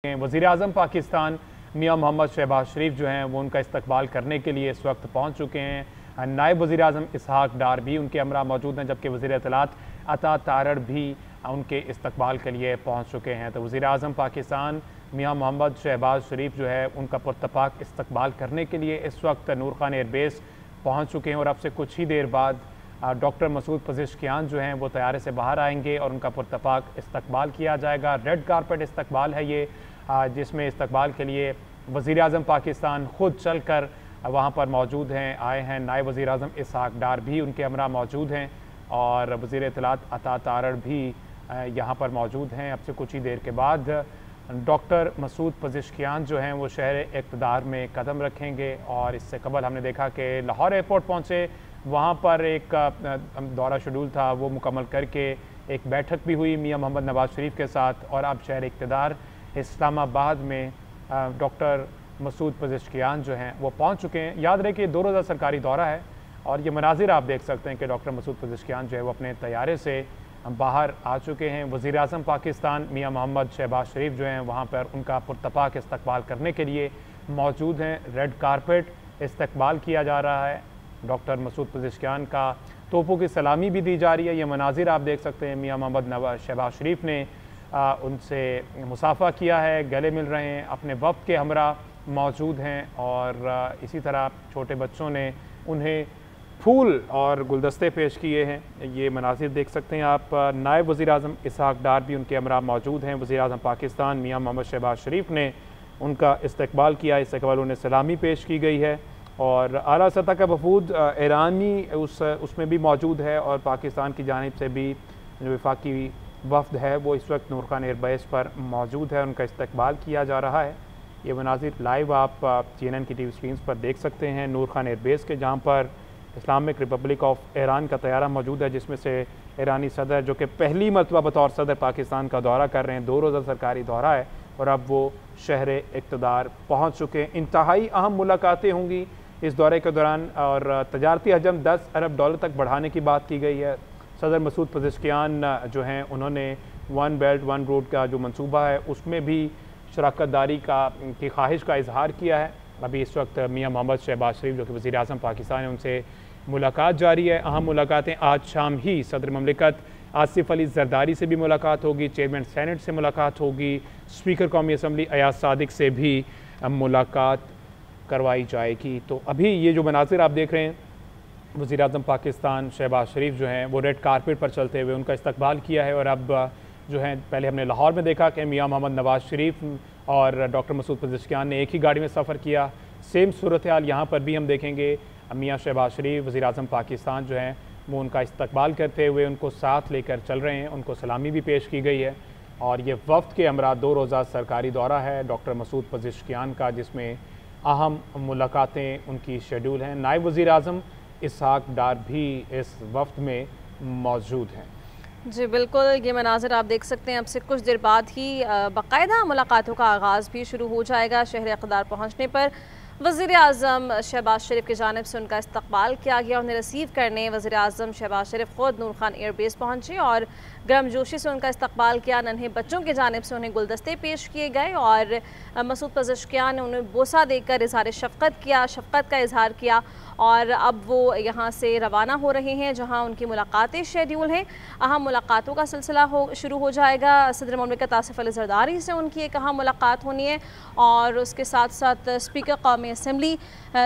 वज़ीर-ए-आज़म पाकिस्तान मियां मोहम्मद शहबाज शरीफ जो हैं वो उनका इस्तकबाल करने के लिए इस वक्त पहुंच चुके हैं। नायब वज़ीर-ए-आज़म इसहाक डार भी उनके हमरा मौजूद हैं, जबकि वज़ीर इत्तलात अता तारड़ भी उनके इस्तकबाल के लिए पहुंच चुके हैं। तो वज़ीर-ए-आज़म पाकिस्तान मियां मोहम्मद शहबाज शरीफ जो है उनका पुरतपाक इस्तकबाल करने के लिए इस वक्त नूर खान एयरबेस पहुँच चुके हैं और अब से कुछ ही देर बाद डॉक्टर मसूद पज़ेश्कियान जो हैं वो तैयारे से बाहर आएंगे और उनका पुरतपाक इस्तकबाल किया जाएगा। रेड कारपेट इस्तकबाल है ये, जिसमें इस्तकबाल के लिए वज़ीर-ए-आज़म पाकिस्तान ख़ुद चल कर वहाँ पर मौजूद हैं, आए हैं। नायब वज़ीर-ए-आज़म इसहाक डार भी उनके हमरा मौजूद हैं और वज़ीर इत्तलात अता तारड़ भी यहाँ पर मौजूद हैं। अब से कुछ ही देर के बाद डॉक्टर मसूद पज़ेश्कियान जो हैं वो शहर इक़्तिदार में कदम रखेंगे। और इससे कबल हमने देखा कि लाहौर एयरपोर्ट पहुँचे, वहाँ पर एक दौरा शेड्यूल था वो मुकम्मल करके एक बैठक भी हुई मियां मोहम्मद नवाज़ शरीफ के साथ। और अब शहर इक़्तिदार इस्लामाबाद में डॉक्टर मसूद पज़ेश्कियान जो हैं वो पहुँच चुके हैं। याद रहे कि 2 रोज़ा सरकारी दौरा है और ये मनाजिर आप देख सकते हैं कि डॉक्टर मसूद पज़ेश्कियान जो है वो अपने तैयारे से बाहर आ चुके हैं। वज़ीर-ए-आज़म पाकिस्तान मियां मोहम्मद शहबाज शरीफ जो हैं वहाँ पर उनका पुरतपाक इस्तकबाल करने के लिए मौजूद हैं। रेड कारपेट इस्तकबाल किया जा रहा है। डॉक्टर मसूद पज़ेश्कियान का तोपों की सलामी भी दी जा रही है। ये मनाजिर आप देख सकते हैं। मियां मोहम्मद शहबाज शरीफ ने उनसे मुसाफ़ा किया है, गले मिल रहे हैं, अपने वफ़द के हमरा मौजूद हैं और इसी तरह छोटे बच्चों ने उन्हें फूल और गुलदस्ते पेश किए हैं। ये मनाजिर देख सकते हैं आप। नायब वज़ीर-ए-आज़म इसहाक डार भी उनके हमरा मौजूद हैं। वज़ीर-ए-आज़म पाकिस्तान मियां मोहम्मद शहबाज शरीफ ने उनका इस्तकबाल किया, इससे कबल उन्हें सलामी पेश की गई है। और आला सतह का वफूद ईरानी उसमें भी मौजूद है और पाकिस्तान की जानिब से भी जो वफाकी वफ़द है वो इस वक्त नूर खान एयरबेस पर मौजूद है, उनका इस्तकबाल किया जा रहा है। ये मनाजिर लाइव आप CNN की TV स्क्रीन पर देख सकते हैं नूर खान एयरबेस के, जहाँ पर इस्लामिक रिपब्लिक ऑफ ईरान का तैयारा मौजूद है, जिसमें से ईरानी सदर जो कि पहली मरतबा बतौर सदर पाकिस्तान का दौरा कर रहे हैं, 2 रोज़ा सरकारी दौरा है और अब वो शहर इक़्तिदार पहुँच चुके हैं। इंतहाई अहम मुलाकातें होंगी इस दौरे के दौरान और तजारती हजम $10 अरब तक बढ़ाने की बात की गई है। सदर मसूद पज़ेश्कियान जो हैं उन्होंने 1 बेल्ट 1 रोड का जो मंसूबा है उसमें भी शराकत दारी की ख्वाहिश का इजहार किया है। अभी इस वक्त मियां मोहम्मद शहबाज शरीफ जो कि वज़ीर-ए-आज़म पाकिस्तान है उनसे मुलाकात जारी है। अहम मुलाकातें आज शाम ही सदर ममलिकत आसिफ अली ज़रदारी से भी मुलाकात होगी, चेयरमैन सेनेट से मुलाकात होगी, स्पीकर कौमी असम्बली अयाज सादिक से भी मुलाकात करवाई जाएगी। तो अभी ये जो मनाजिर आप देख रहे हैं, वज़ीर-ए-आज़म पाकिस्तान शहबाज शरीफ जो हैं वो रेड कारपेट पर चलते हुए उनका इस्तकबाल किया है। और अब जो है पहले हमने लाहौर में देखा कि मियां मोहम्मद नवाज़ शरीफ और डॉक्टर मसूद पज़ेश्कियान ने एक ही गाड़ी में सफ़र किया। सेम सूरत हाल यहाँ पर भी हम देखेंगे। मियां शहबाज शरीफ वज़ीर-ए-आज़म पाकिस्तान जो हैं वो उनका इस्तकबाल करते हुए उनको साथ लेकर चल रहे हैं, उनको सलामी भी पेश की गई है। और ये वफ़द के हमरा 2 रोज़ा सरकारी दौरा है डॉक्टर मसूद पज़ेश्कियान का, जिसमें अहम मुलाकातें उनकी शेड्यूल हैं। नायब वज़ीर-ए-आज़म इसहाक डार भी इस वफ़द में मौजूद हैं। जी बिल्कुल, ये मनाज़िर आप देख सकते हैं। अब से कुछ देर बाद ही बाकायदा मुलाकातों का आगाज़ भी शुरू हो जाएगा। शहर इक़्तिदार पहुँचने पर वज़ीर-ए-आज़म शहबाज शरीफ की जानिब से उनका इस्तकबाल किया गया। उन्हें रिसीव करने वज़ीर-ए-आज़म शहबाज शरीफ ख़ुद नूर खान एयरबेस पहुँचे और गर्मजोशी से उनका इस्तकबाल किया। नन्हे बच्चों की जानिब से उन्हें गुलदस्ते पेश किए गए और मसूद पज़ेश्कियान ने उन्हें बोसा देकर इज़हार शफ़क़त का इजहार किया। और अब वो यहाँ से रवाना हो रहे हैं जहाँ उनकी मुलाकातें शेड्यूल हैं। अहम मुलाकातों का सिलसिला शुरू हो जाएगा। सदर ममलिकत आसिफ अली ज़रदारी से उनकी एक अहम मुलाकात होनी है और उसके साथ साथ स्पीकर कौमी असम्बली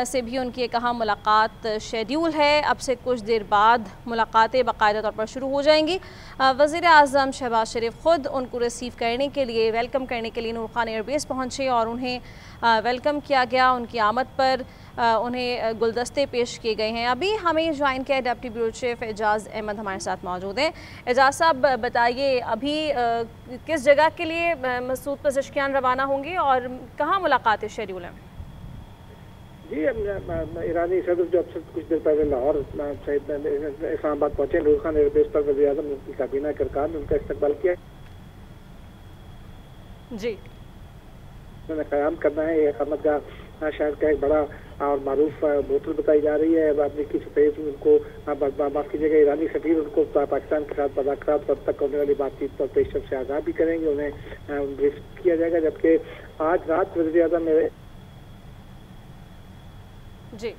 से भी उनकी एक अहम मुलाकात शेड्यूल है। अब से कुछ देर बाद मुलाकातें बाकायदा तौर पर शुरू हो जाएंगी। वज़ीर-ए-आज़म शहबाज शरीफ ख़ुद उनको रिसीव करने के लिए, वेलकम करने के लिए नूर खान एयरबेस पहुँचे और उन्हें वेलकम किया गया। उनकी आमद पर उन्हें गुलदस्ते पेश किए गए हैं। अभी हमें ज्वाइन किया डिप्टी ब्यूरो चीफ एजाज़ अहमद हमारे साथ मौजूद हैं। एजाज़ साहब बताइए, अभी किस जगह के लिए मसूद पज़ेश्कियान रवाना होंगे और कहाँ मुलाकातें शेड्यूल हैं? जी, ईरानी सदर जो अब से कुछ देर पहले लाहौर इस्लामाबाद पहुँचे, नूर खान एयरबेस पर वज़ीर-ए-आज़म उनकी काबीना के अरकान ने उनका इस्तकबाल किया। जी, उन्होंने क़याम करना है, ये इक़ामतगाह शहर का एक बड़ा और मारूफ होटल बताई जा रही है। अमरीकी सफीर उनको माफ कीजिएगा ईरानी सफीर उनको पाकिस्तान के साथ मुलाकात और तक होने वाली बातचीत पर पेशरफ से आगाह भी करेंगे, उन्हें ब्रीफ किया जाएगा। जबकि आज रात वज़ीर आज़म जी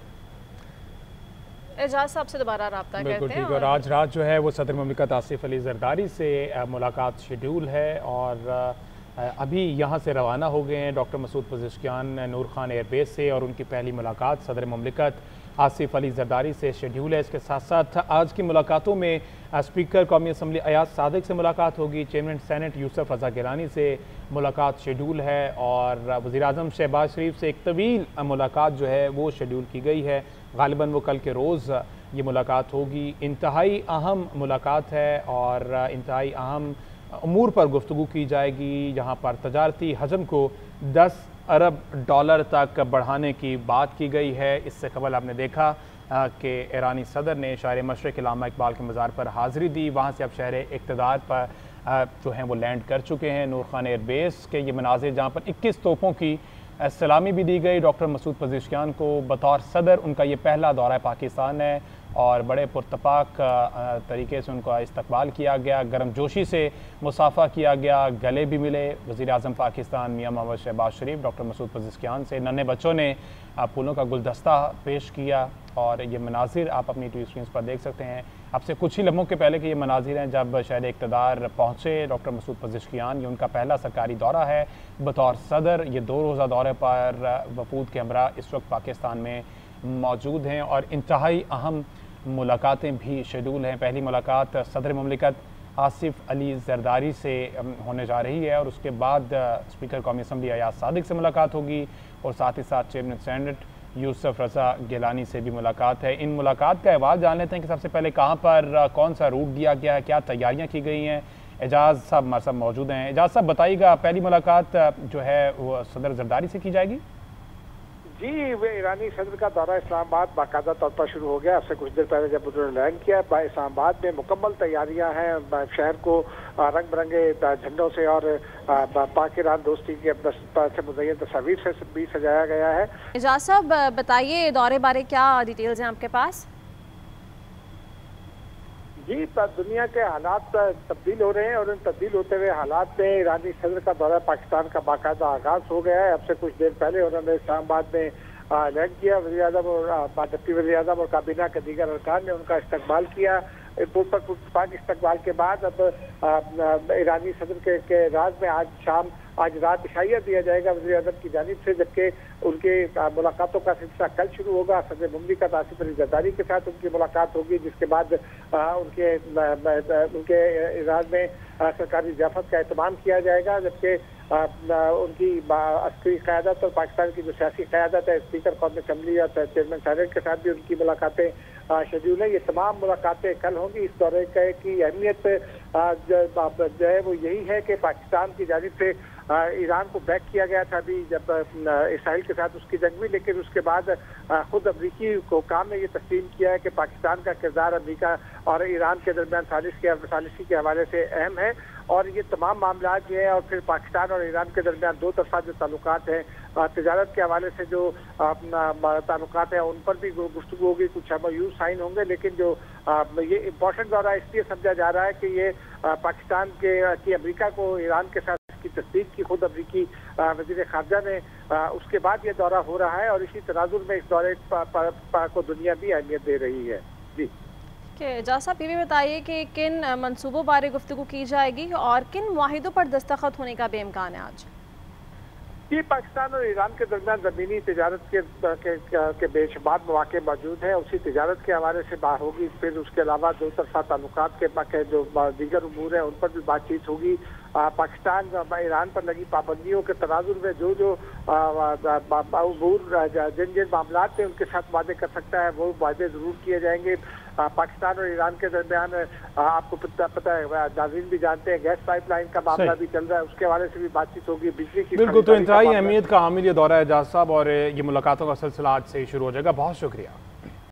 एजाज साहब से दोबारा रब्ता करते हैं। और आज रात जो है वो सदर मुमलिकत आसिफ अली जरदारी से मुलाकात शेड्यूल है और अभी यहाँ से रवाना हो गए हैं डॉक्टर मसूद पज़ेश्कियान नूर खान एयरबेस से और उनकी पहली मुलाकात सदर मुमलिकत आसिफ अली जरदारी से शेड्यूल है। इसके साथ साथ आज की मुलाकातों में स्पीकर कौमी असम्बली अयाज सादिक से मुलाकात होगी, चेयरमैन सेनेट यूसुफ रज़ा गिलानी से मुलाकात शेड्यूल है और वज़ीर आज़म शहबाज शरीफ से एक तवील मुलाकात जो है वो शेड्यूल की गई है। गालिबन वो कल के रोज़ ये मुलाकात होगी। इंतहाई अहम मुलाकात है और इंतहाई अहम अमूर पर गुफ्तगू की जाएगी, जहाँ पर तजारती हजम को 10 अरब डॉलर तक बढ़ाने की बात की गई है। इससे कबल आपने देखा कि ईरानी सदर ने शायर मशरिक़ अल्लामा इकबाल के मज़ार पर हाज़िरी दी। वहाँ से अब शहर इक़्तिदार पर जो हैं वो लैंड कर चुके हैं नूर खान एयरबेस के ये मनाज़िर, जहाँ पर 21 तोपों की सलामी भी दी गई। डॉक्टर मसूद पज़ेश्कियान को बतौर सदर उनका ये पहला दौरा पाकिस्तान है और बड़े पुरतपाक तरीके से उनका इस्तकबाल किया गया, गर्मजोशी से मुसाफ़ा किया गया, गले भी मिले। वज़ीर आज़म पाकिस्तान मियां मोहम्मद शहबाज शरीफ डॉक्टर मसूद पज़ेश्कियान से नन्हे बच्चों ने फूलों का गुलदस्ता पेश किया और ये मनाजिर आप अपनी टीवी स्क्रीन पर देख सकते हैं। अब से कुछ ही लम्हों के पहले के ये मनाजिर हैं जब शहर इक़्तिदार पहुँचे डॉक्टर मसूद पज़ेश्कियान। ये उनका पहला सरकारी दौरा है बतौर सदर। ये 2 रोज़ा दौरे पर वफूद के हमरा इस वक्त पाकिस्तान में मौजूद हैं और इंतहाई अहम मुलाकातें भी शेड्यूल हैं। पहली मुलाकात सदर मुमलिकत आसिफ अली जरदारी से होने जा रही है और उसके बाद स्पीकर कौमी असम्बली अयाज सादिक से मुलाकात होगी और साथ ही साथ चेयरमैन सेनेट यूसुफ रज़ा गिलानी से भी मुलाकात है। इन मुलाकात का अहवाल जान लेते हैं कि सबसे पहले कहाँ पर कौन सा रूट दिया गया है, क्या तैयारियाँ की गई हैं। एजाज साहब हमारे साथ मौजूद हैं। एजाज साहब बताइएगा, पहली मुलाकात जो है वो सदर जरदारी से की जाएगी? जी, वे ईरानी सदर का दौरा इस्लामाबाद बाकायदा तौर पर शुरू हो गया। अब से कुछ देर पहले जब उन्होंने लैंड किया, इस्लामाबाद में मुकम्मल तैयारियां हैं। शहर को रंग बिरंगे झंडों से और पाक ईरान दोस्ती के से मुज़य्यन तस्वीर से भी सजाया गया है। एजाज साहब बताइए दौरे बारे क्या डिटेल्स हैं आपके पास? जी, दुनिया के हालात तब्दील हो रहे हैं और इन तब्दील होते हुए हालात में ईरानी सदर का दौरा पाकिस्तान का बाकायदा आगाज हो गया है। अब से कुछ देर पहले उन्होंने इस्लामाबाद में लैंड किया। वज़ीर आज़म और डिप्टी वज़ीर आज़म और काबीना के दीगर अरकान ने उनका इस्तकबाल किया। पुरतपाक इस्तकबाल के बाद अब ईरानी सदर के राज में आज रात इशाइया दिया जाएगा वज़ीर आज़म की जानिब से, जबकि उनके मुलाकातों का सिलसिला कल शुरू होगा। सदर मुमलिकत आसिफ अली जरदारी के साथ उनकी मुलाकात होगी, जिसके बाद उनके इराद में सरकारी ज़ियाफत का एहतमाम किया जाएगा। जबकि उनकी अस्करी क़यादत और पाकिस्तान की जो सियासी क़यादत है, स्पीकर कौमी असम्बली और चेयरमैन सेनेट के साथ भी उनकी मुलाकातें शेड्यूल है। ये तमाम मुलाकातें कल होंगी। इस दौरे की अहमियत जो है वो यही है कि पाकिस्तान की जानिब से ईरान को बैक किया गया था अभी जब इसराइल के साथ उसकी जंग हुई, लेकिन उसके बाद खुद अमरीकी हुक्काम ने ये तस्लीम किया है कि पाकिस्तान का किरदार अमरीका और ईरान के दरमियान सालिशी के हवाले से अहम है और ये तमाम मामला जो है और फिर पाकिस्तान और ईरान के दरमियान दो तरफा जो ताल्लुकात हैं, तिजारत के हवाले से जो ताल्लुकात हैं उन पर भी गुफ्तगू होगी, कुछ MOU साइन होंगे। लेकिन जो ये इम्पोर्टेंट दौरा इसलिए समझा जा रहा है कि ये पाकिस्तान की अमरीका को ईरान के साथ की तस्दीक की खुद अमरीकी वज़ीर ख़ारजा ने, उसके बाद ये दौरा हो रहा है और इसी तनाजुर में इस दौरे को दुनिया भी अहमियत दे रही है। जी एजाज साहब ये भी बताइए कि किन मंसूबों बारे गुफ्तगू की जाएगी और किन मुआहिदों पर दस्तखत होने का बेइम्कान है आज? ये पाकिस्तान और ईरान के दरमियान ज़मीनी तिजारत के बेशुमार मौके मौजूद हैं। उसी तिजारत के हवाले से बात होगी। फिर उसके अलावा दो तरफा ताल्लुकात के जो दीगर उमूर हैं उन पर भी बातचीत होगी। पाकिस्तान ईरान पर लगी पाबंदियों के तनाजुर में जो जिन मामला थे उनके साथ वादे कर सकता है वो वादे ज़रूर किए जाएंगे। पाकिस्तान और ईरान के दरमियान आपको पता है, नाज़रीन भी जानते हैं, गैस पाइपलाइन का मामला भी चल रहा है, उसके हवाले से भी बातचीत होगी। बिजली की बिल्कुल, तो इंतहाई अहमियत का हामिल ये दौरा है एजाज साहब और ये मुलाकातों का सिलसिला आज से ही शुरू हो जाएगा। बहुत शुक्रिया।